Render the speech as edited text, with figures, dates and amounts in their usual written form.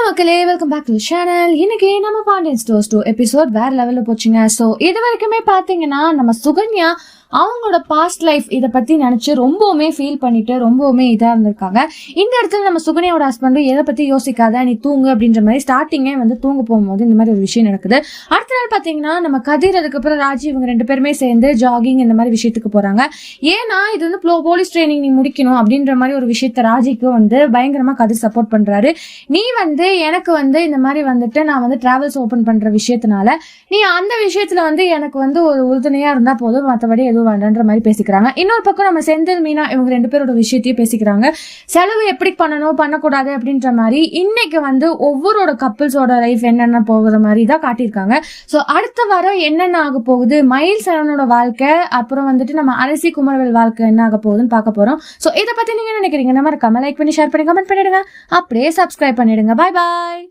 மக்களே, welcome back to channel. இன்னைக்கு நம்ம பாண்டியன் ஸ்டோர்ஸ் 2 எபிசோட் வேற லெவல்ல போச்சுங்க. ஸோ இது வரைக்குமே பாத்தீங்கன்னா நம்ம சுகன்யா அவங்களோட பாஸ்ட் லைஃப் இதை பத்தி நினைச்சு ரொம்பவுமே ஃபீல் பண்ணிட்டு ரொம்பவுமே இதா இருந்திருக்காங்க. இந்த இடத்துல நம்ம சுகன்யாவோட ஹஸ்பண்டும் எதை பத்தி யோசிக்காத, நீ தூங்கு அப்படின்ற மாதிரி ஸ்டார்டிங்கே வந்து தூங்க போகும்போது இந்த மாதிரி ஒரு விஷயம் நடக்குது. அடுத்த நாள் பாத்தீங்கன்னா நம்ம கதிர், அதுக்கப்புறம் ராஜி, இவங்க 2 பேருமே சேர்ந்து ஜாகிங் இந்த மாதிரி விஷயத்துக்கு போறாங்க. ஏன்னா இது வந்து போலீஸ் ட்ரைனிங் நீ முடிக்கணும் அப்படின்ற மாதிரி ஒரு விஷயத்த ராஜிக்கு வந்து பயங்கரமா கதிர் சப்போர்ட் பண்றாரு. நீ வந்து எனக்கு வந்து இந்த மாதிரி வந்துட்டு நான் வந்து டிராவல்ஸ் ஓபன் பண்ற விஷயத்தினால நீ அந்த விஷயத்துல வந்து எனக்கு வந்து ஒரு உறுதுணையா இருந்தா போதும், மற்றபடி எதுவும் வேண்டான்ற மாதிரி பேசிக்கிறாங்க. இன்னொரு பக்கம் நம்ம செந்தில், மீனா இவங்க 2 பேரோட விஷயத்தையும் பேசிக்கிறாங்க. செலவு எப்படி பண்ணணும் பண்ணக்கூடாது அப்படின்ற மாதிரி இன்னைக்கு வந்து ஒவ்வொருட கப்பிள்ஸோட லைஃப் என்னென்ன போகிற மாதிரி தான் காட்டியிருக்காங்க. ஸோ அடுத்த வாரம் என்னென்ன ஆக போகுது, மயில் சரவணோட வாழ்க்கை, அப்புறம் வந்துட்டு நம்ம அரசி குமரவேல் வாழ்க்கை என்ன ஆக போகுதுன்னு பார்க்க போறோம். ஸோ இதை பத்தி நீங்க நினைக்கிறீங்க? நம்ம லைக் பண்ணி ஷேர் பண்ணி கமெண்ட் பண்ணிடுங்க. அப்படியே சப்ஸ்கிரைப் பண்ணிடுங்க. பாய் பாய்.